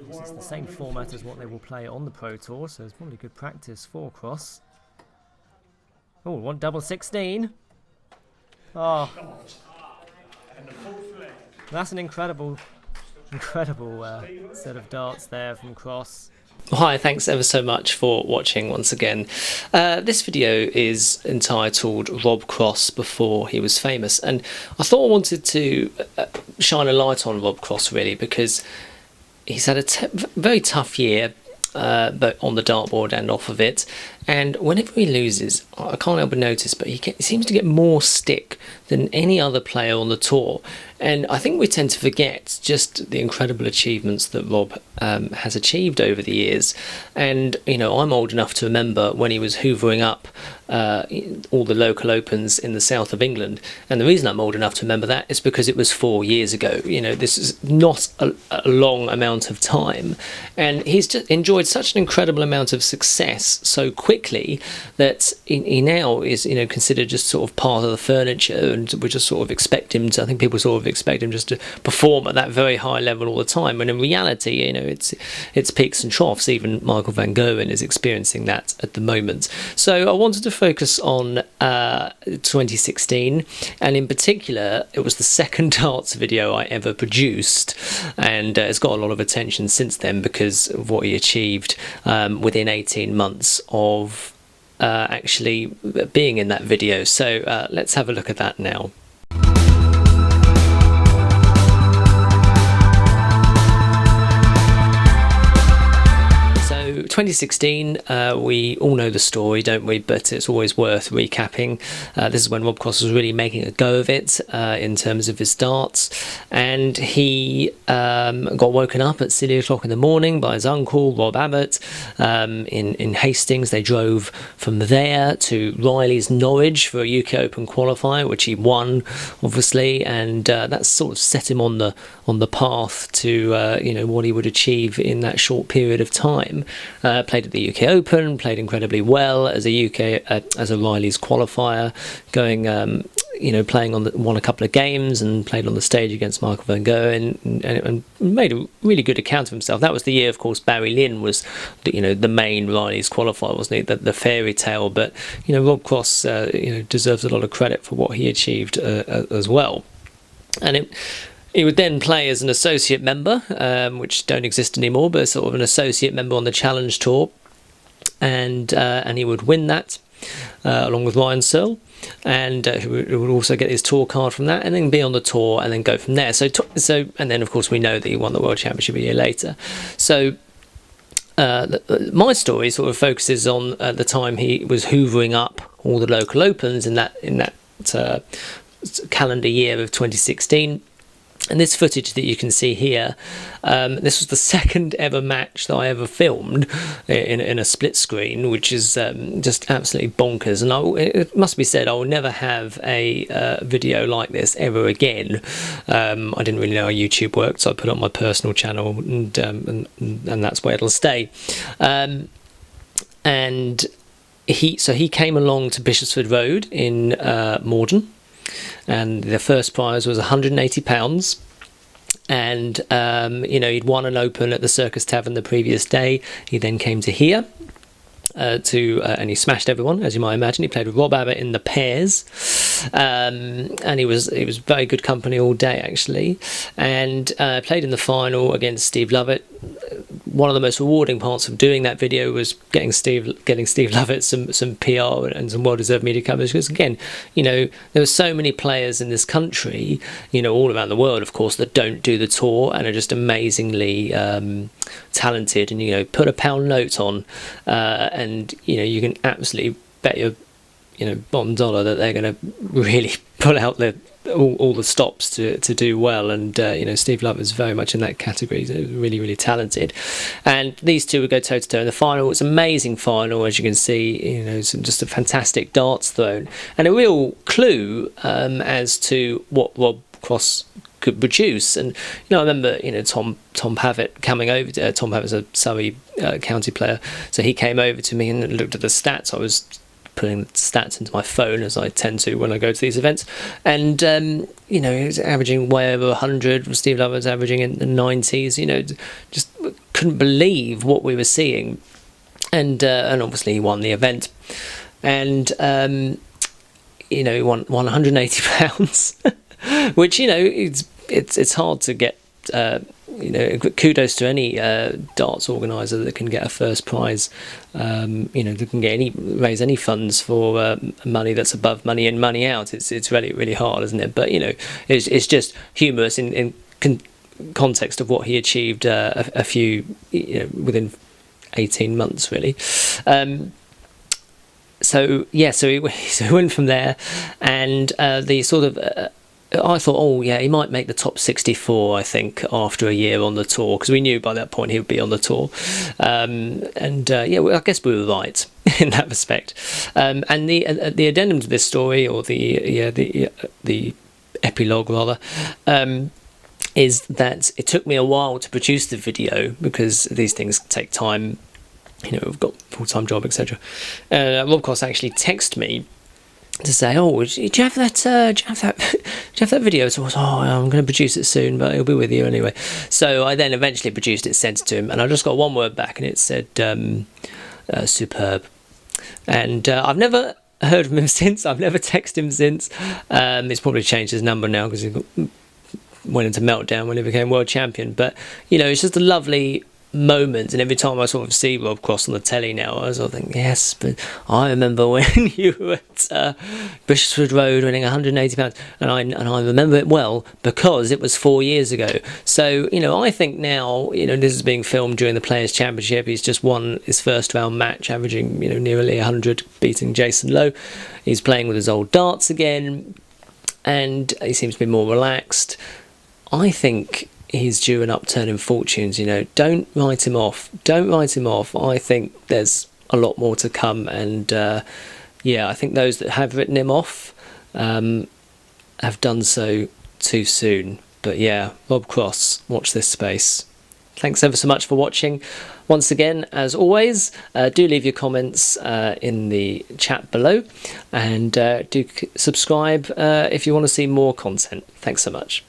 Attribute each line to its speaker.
Speaker 1: It's the same format as what they will play on the Pro Tour, so it's probably good practice for Cross. Oh, one double 16. Oh, that's an incredible set of darts there from Cross.
Speaker 2: Hi, thanks ever so much for watching once again. This video is entitled Rob Cross Before He Was Famous, and I thought I wanted to shine a light on Rob Cross really, because he's had a very tough year, but on the dartboard and off of it, and whenever he loses, I can't help but notice, but he seems to get more stick than any other player on the tour. And I think we tend to forget just the incredible achievements that Rob has achieved over the years. And, you know, I'm old enough to remember when he was hoovering up all the local opens in the south of England. And the reason I'm old enough to remember that is because it was 4 years ago. You know, this is not a long amount of time. And he's just enjoyed such an incredible amount of success so quickly that he now is, you know, considered just sort of part of the furniture, and we just sort of expect him to, I think people sort of expect him just to perform at that very high level all the time, when in reality, you know, it's peaks and troughs. Even Michael van Gerwen is experiencing that at the moment. So I wanted to focus on 2016, and in particular it was the second darts video I ever produced, and it's got a lot of attention since then because of what he achieved within 18 months of actually being in that video. So let's have a look at that now. 2016, we all know the story, don't we? But it's always worth recapping. This is when Rob Cross was really making a go of it in terms of his darts, and he got woken up at silly o'clock in the morning by his uncle Rob Abbott in Hastings. They drove from there to Riley's Norwich for a UK Open qualifier, which he won, obviously, and that sort of set him on the path to you know, what he would achieve in that short period of time. Played at the UK Open, played incredibly well as a Riley's qualifier, going you know, won a couple of games and played on the stage against Michael van Gerwen, and made a really good account of himself. That was the year, of course, Barry Lynn was the main Riley's qualifier, wasn't he? The fairy tale. But you know, Rob Cross you know, deserves a lot of credit for what he achieved as well. And he would then play as an associate member, which don't exist anymore, but sort of an associate member on the Challenge Tour, and he would win that along with Ryan Searle, and he would also get his tour card from that, and then be on the tour, and then go from there. So and then of course we know that he won the World Championship a year later. So my story sort of focuses on the time he was hoovering up all the local opens in that calendar year of 2016. And this footage that you can see here, this was the second ever match that I ever filmed in a split screen, which is just absolutely bonkers. And it must be said, I will never have a video like this ever again. I didn't really know how YouTube worked, so I put it on my personal channel, and that's where it'll stay. And he came along to Bishopsford Road in Morden, and the first prize was £180, and you know, he'd won an open at the Circus Tavern the previous day. He then came to here and he smashed everyone, as you might imagine. He played with Rob Abbott in the pairs, and he was very good company all day actually, and played in the final against Steve Lovett. One of the most rewarding parts of doing that video was getting Steve Lovett some PR and some well-deserved media coverage, because again, you know, there are so many players in this country, you know, all around the world, of course, that don't do the tour and are just amazingly talented, and you know, put a pound note on, and you know, you can absolutely bet your bottom dollar that they're going to really pull out all the stops to do well. And you know, Steve Lovett is very much in that category. He's really, really talented, and these two would go toe to toe in the final. It's an amazing final, as you can see. You know, just a fantastic darts thrown, and a real clue as to what Rob Cross could produce. And you know, I remember, you know, Tom Pavitt coming over to, Tom Pavitt's a Surrey county player, so he came over to me and looked at the stats. I was putting the stats into my phone, as I tend to when I go to these events, and you know, he was averaging way over 100. Steve Lovett's averaging in the 90s. You know, just couldn't believe what we were seeing, and obviously he won the event, and you know, he won £180, which, you know, it's hard to get. You know, kudos to any darts organizer that can get a first prize. You know, that can raise any funds for money that's above money in, money out. It's really, really hard, isn't it? But, you know, it's just humorous in context of what he achieved a few, you know, within 18 months, really. So he went from there, and the sort of. I thought, oh yeah, he might make the top 64, I think, after a year on the tour, because we knew by that point he would be on the tour. Yeah, well, I guess we were right in that respect. And the addendum to this story, or the epilogue rather, is that it took me a while to produce the video, because these things take time. You know, we've got a full-time job, etc. Rob Cross actually texted me to say, oh, do you have that? Do you have that video? So I was, I'm going to produce it soon, but it'll be with you anyway. So I then eventually produced it, sent it to him, and I just got one word back, and it said superb. And I've never heard from him since. I've never texted him since. He's probably changed his number now because he went into meltdown when he became world champion. But you know, it's just a lovely moment, and every time I sort of see Rob Cross on the telly now, I sort of think, yes, but I remember when you were at Bishopswood Road winning £180, and I remember it well because it was 4 years ago. So, you know, I think now, you know, this is being filmed during the Players' Championship. He's just won his first round match, averaging, you know, nearly 100, beating Jason Lowe. He's playing with his old darts again, and he seems to be more relaxed. I think he's due an upturn in fortunes. You know, don't write him off. I think there's a lot more to come, and yeah, I think those that have written him off have done so too soon. But yeah, Rob Cross, watch this space. Thanks ever so much for watching. Once again, as always, do leave your comments in the chat below, and do subscribe if you want to see more content. Thanks so much.